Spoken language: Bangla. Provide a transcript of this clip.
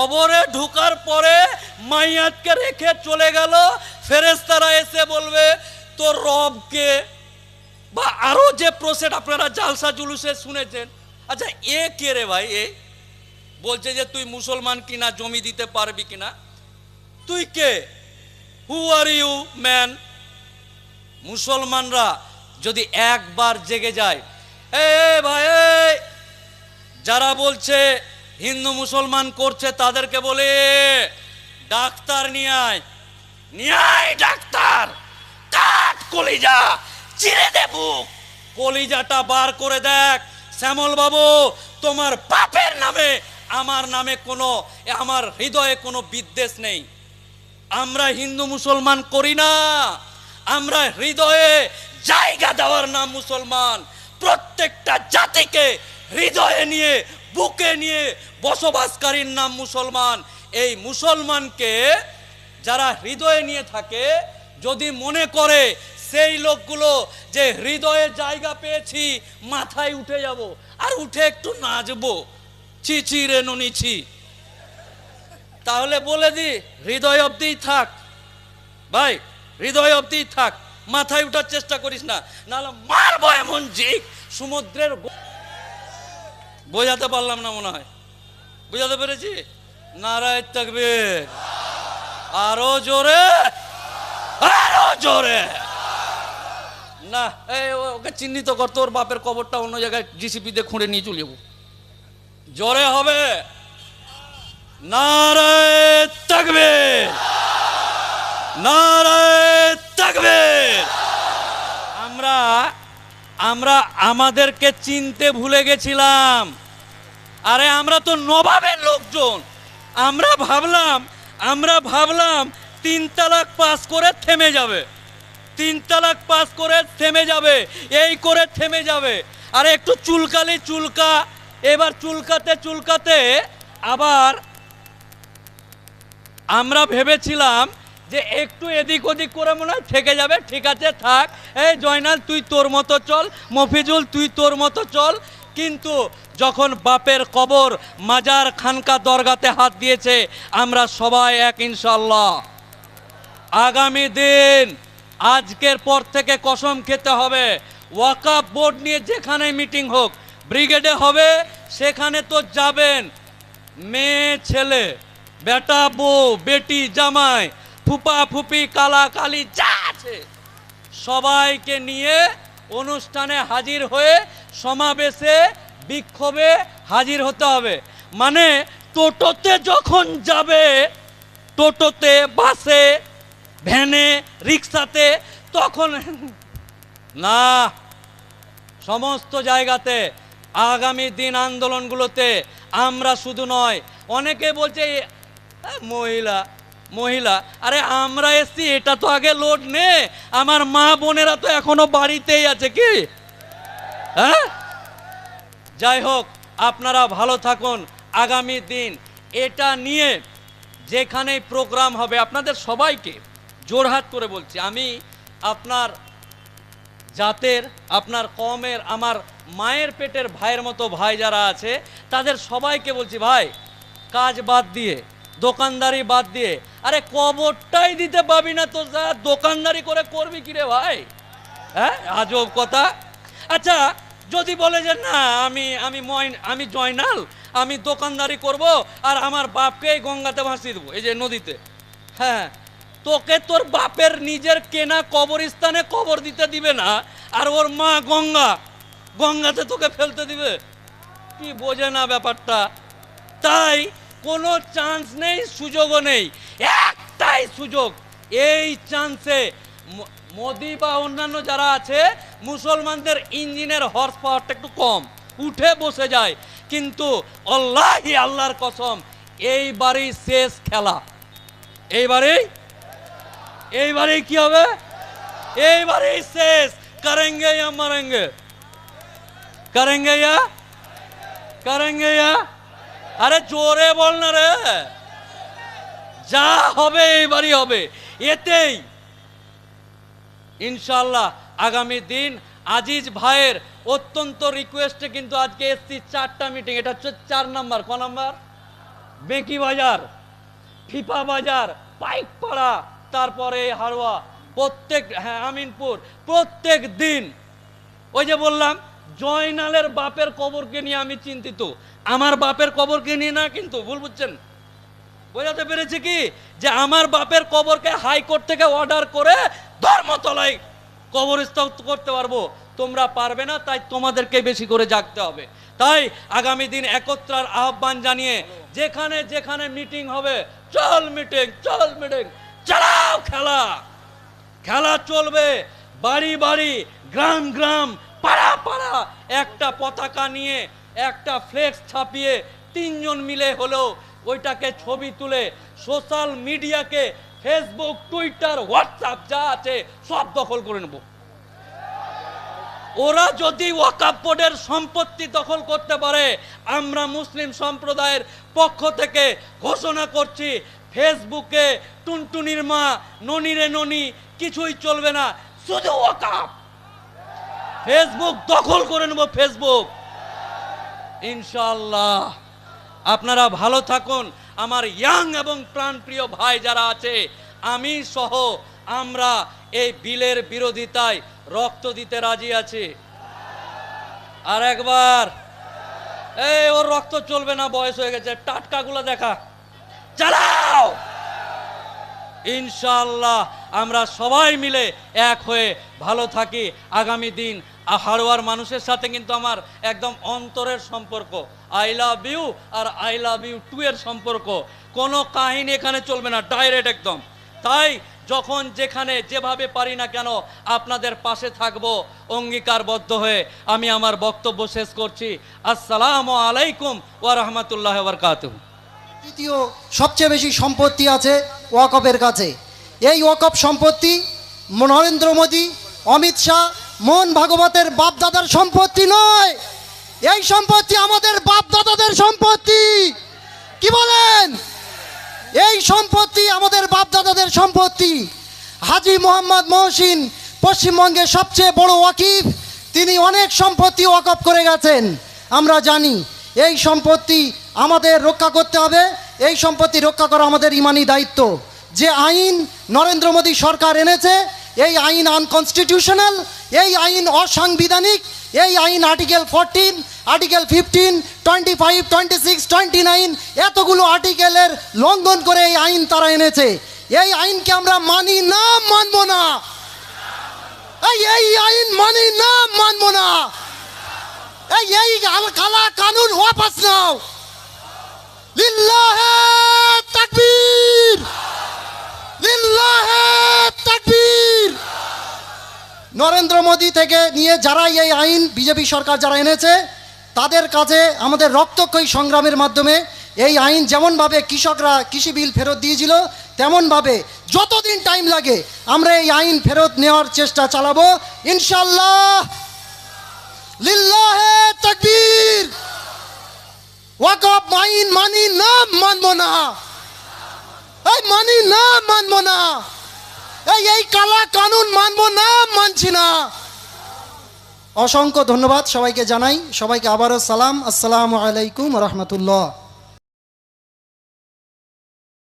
কবরে ঢোকার পরে মাইয়াতকে রেখে চলে গেল, ফেরেশতারা এসে বলবে তোর রবকে, বা আরো যে প্রসেড আপনারা জালসা জুলুসে শুনেছেন। আচ্ছা এ কে রে ভাই? এ বলছে যে তুই মুসলমান কিনা, জমি দিতে পারবি কিনা, তুই কে? হু আর ইউ ম্যান? মুসলমানরা যদি একবার জেগে যায়, এ ভাই যারা বলছে হিন্দু মুসলমান করছে তাদেরকে বলে ডাক্তার নিয়ে আয়, নিয়ে আয় ডাক্তার, কাট কলিজা, চিরে দে বুক, কলিজাটা বার করে দেখ। শ্যামল বাবু, তোমার বাপের নামে আমার নামে কোনো, আমার হৃদয়ে কোনো বিদ্বেষ নেই। আমরা হিন্দু মুসলমান করি না, আমরা হৃদয়ে জায়গা দেওয়ার নাম মুসলমান। প্রত্যেকটা জাতিকে হৃদয়ে নিয়ে, বুকে নিয়ে বসবাসকারীর নাম মুসলমান। এই মুসলমানকে যারা হৃদয়ে নিয়ে থাকে, যদি মনে করে সেই লোকগুলো যে হৃদয়ে জায়গা পেয়েছি, মাথায় উঠে যাব আর উঠে একটু নাচবো, ছি ছি রে ননিছি, তাহলে বলে দি হৃদয় অবধি থাক ভাই, হৃদয় অবধি থাক, মাথায় উঠার চেষ্টা করিস না, নাহলে মারবো এমন জিক সমুদ্রের। বোঝাতে পারলাম না মনে হয়, বুঝাতে পেরেছি? নারায়ে তাকবীর, আরো জোরে, আরো জোরে। না ওকে চিহ্নিত করতো, ওর বাপের কবরটা অন্য জায়গায় জিসিপি দিয়ে খুঁড়ে নিয়ে চলে যাবো। জোরে হবে, নারায়ে তাকবীর, নারায়ে তাকবীর। আমরা আমাদেরকে চিনতে ভুলে গেছিলাম। আরে আমরা তো নবাবের লোকজন। আমরা ভাবলাম 3 তালাক পাস করে থেমে যাবে, 3 তালাক পাস করে থেমে যাবে, এই করে থেমে যাবে। আর একটু চুলকালি চুলকা, এবার চুলকাতে আবার আমরা ভেবেছিলাম যে একটু এদিক ওদিক করে মনে হয় থেকে যাবে, ঠিক আছে থাক, এই জয়নাল তুই তোর মতো চল, মফিজুল তুই তোর মতো চল। কিন্তু যখন বাপের কবর, মাজার, খানকা, দরগাতে হাত দিয়েছে, আমরা সবাই এক ইনশাআল্লাহ। আগামী দিন আজকের পর থেকে কসম খেতে হবে, ওয়াকফ বোর্ড নিয়ে যেখানে মিটিং হোক, ব্রিগেডে হবে, সেখানে তো যাবেন। মেয়ে ছেলে, বেটা বউ, বেটি জামাই, ফুপা ফুপি, কালা কালি যা আছে সবাইকে নিয়ে অনুষ্ঠানে হাজির হয়ে, সমাবেশে, বিক্ষোভে হাজির হতে হবে। মানে টোটোতে যখন যাবে, টোটোতে, বাসে, ভ্যানে, রিক্সাতে, তখন না, সমস্ত জায়গাতে আগামী দিন আন্দোলনগুলোতে আমরা শুধু নয়, অনেকে বলছে মহিলা, আরে আমরা এসছি, এটা তো আগে লোড নে, আমার মা বোনেরা তো এখনো বাড়িতেই আছে কি? হ্যাঁ, যাই হোক, আপনারা ভালো থাকুন। আগামী দিন এটা নিয়ে যেখানেই প্রোগ্রাম হবে, আপনাদের সবাইকে জোরহাত করে বলছি, আমি আপনার জাতের, আপনার কওমের, আমার মায়ের পেটের ভাইয়ের মতো ভাই যারা আছে, তাদের সবাইকে বলছি, ভাই কাজ বাদ দিয়ে, দোকানদারি বাদ দিয়ে, আরে কবরটাই দিতে পাবি না তো যা দোকানদারি করে করবি কিরে ভাই? হ্যাঁ, আজব কথা। আচ্ছা যদি বলে যে না আমি জয়নাল, আমি দোকানদারি করব আর আমার বাপকে গঙ্গাতে ভাসিয়ে দেবো, এই যে নদীতে, হ্যাঁ, তোকে তোর বাপের নিজের কেনা কবরস্থানে কবর দিতে দিবে না, আর ওর মা গঙ্গাতে তোকে ফেলতে দিবে? কি বোঝে না ব্যাপারটা। তাই কোনো চান্স নেই, সুযোগও নেই, একটাই সুযোগ। এই চান্সে মোদি বা অন্যান্য যারা আছে, মুসলমানদের ইঞ্জিনের হর্স পাওয়ারটা একটু কম, উঠে বসে যায়, কিন্তু আল্লাহর কসম, এইবারই শেষ খেলা। এইবারেই কি হবে? এইবারেই শেষ। করেঙ্গে ইয়া মরেঙ্গে, করেঙ্গে ইয়া, আরে জোরে বল না রে, যা হবে এইবারই হবে। এতেই ইনশাআল্লাহ আগামী দিন আজিজ ভাইয়ের অত্যন্ত রিকোয়েস্টে কিন্তু আজকে এসছি 4টা মিটিং, এটা হচ্ছে 4 নাম্বার, ক নাম্বার? বেঁকি বাজার, ফিফা বাজার, পাইকপাড়া, তারপরে হারোয়া, প্রত্যেক, হ্যাঁ আমিনপুর, প্রত্যেক দিন ওই যে বললাম জয়নালের বাপের কবরকে নিয়ে আমি চিন্তিত, আমার বাপের কবরকে নিয়ে না, কিন্তু ভুল বুঝছেন। বোঝাতে পেরেছি কি, যে আমার বাপের কবরকে হাইকোর্ট থেকে অর্ডার করে ধর্মতলায় কবরস্থ করতে পারবো, তোমরা পারবে না, তাই তোমাদেরকে বেশি করে জাগতে হবে। তাই আগামী দিন একত্রার আহ্বান জানিয়ে যেখানে যেখানে মিটিং হবে, চল মিটিং, চল মিটিং, চালাও খেলা, খেলা চলবে। বাড়ি বাড়ি, গ্রাম গ্রাম, পাড়া পাড়া একটা পতাকা নিয়ে, একটা ফ্লেক্স ছাপিয়ে 3 জন মিলে হলেও ওইটাকে ছবি তুলে সোশ্যাল মিডিয়াকে, ফেসবুক, টুইটার, হোয়াটসঅ্যাপ যা আছে সব দখল করে নেব। ওরা যদি ওয়াকফ বোর্ডের সম্পত্তি দখল করতে পারে, আমরা মুসলিম সম্প্রদায়ের পক্ষ থেকে ঘোষণা করছি, ফেসবুকে টুনটুনির মা, ননিরে ননি কিছুই চলবে না, শুধু ওয়াকফ। ফেসবুক দখল করে নেব, ফেসবুক ইনশাআল্লাহ। আপনারা ভালো থাকুন। আমার ইয়াং এবং প্রাণপ্রিয় ভাই যারা আছে, আমি সহ আমরা এই বিলের বিরোধিতায় রক্ত দিতে রাজি আছি। আর একবার, এই ওর রক্ত চলবে না, বয়স হয়ে গেছে, টাটকাগুলো দেখা, চালাও ইনশাআল্লাহ। আমরা সবাই মিলে এক হয়ে ভালো থাকি। আগামী দিন হারোয়ার মানুষের সাথে কিন্তু আমার একদম অন্তরের সম্পর্ক, আই লাভ ইউ আর আই লাভ ইউ টু এর সম্পর্ক, কোনো কাহিনী এখানে চলবে না, ডাইরেক্ট একদম। তাই যখন যেখানে যেভাবে পারি না কেন আপনাদের পাশে থাকবো অঙ্গীকারবদ্ধ হয়ে আমি আমার বক্তব্য শেষ করছি। আসসালামু আলাইকুম ওয়া রাহমাতুল্লাহি ওয়া বারাকাতুহু। তৃতীয় সবচেয়ে বেশি সম্পত্তি আছে ওয়াকফের কাছে। এই ওয়াকফ সম্পত্তি নরেন্দ্র মোদী, অমিত শাহ, মোহন ভাগবতের বাপদাদার সম্পত্তি নয়, এই সম্পত্তি আমাদের বাপদাদাদের সম্পত্তি। কি বলেন? এই সম্পত্তি আমাদের বাপদাদাদের সম্পত্তি। হাজী মোহাম্মদ মহসিন পশ্চিমবঙ্গের সবচেয়ে বড় ওয়াকিফ, তিনি অনেক সম্পত্তি ওয়াকফ করে গেছেন। আমরা জানি এই সম্পত্তি আমাদের রক্ষা করতে হবে, এই সম্পত্তি রক্ষা করা আমাদের ইমানি দায়িত্ব। যে আইন নরেন্দ্র মোদী সরকার এনেছে, এই আইন আনকনস্টিটিউশনাল, এই আইন অসাংবিধানিক। এই আইন আর্টিকেল 14, আর্টিকেল 15, 25, 26, 29 এতগুলো আর্টিকেলের লঙ্ঘন করে এই আইন তারা এনেছে। এই আইনকে আমরা মানি না, মানব না। এই আইন মানি না, মানব না। এই কালা কানুন ওয়াপস নাও। লিল্লাহে তাকবীর, লিল্লাহে তাকবীর। নরেন্দ্র মোদী থেকে নিয়ে যারা এই আইন, বিজেপি সরকার যারা এনেছে, তাদের কাছে আমাদের রক্তক্ষয়ী সংগ্রামের মাধ্যমে এই আইন, যেমনভাবে কৃষকরা কৃষি বিল ফেরত দিয়েছিল, তেমনভাবে যতদিন টাইম লাগে আমরা এই আইন ফেরত নেওয়ার চেষ্টা চালাবো ইনশাআল্লাহ। লিল্লাহে তাকবীর। ওয়াকফ আইন মানি না, মানব না। এই মানি না, মানব না। এই কালা কানুন মানব না, মানছি না। অসংখ্য ধন্যবাদ সবাইকে জানাই। সবাইকে আবারও সালাম, আসসালামু আলাইকুম রহমতুল্লাহ।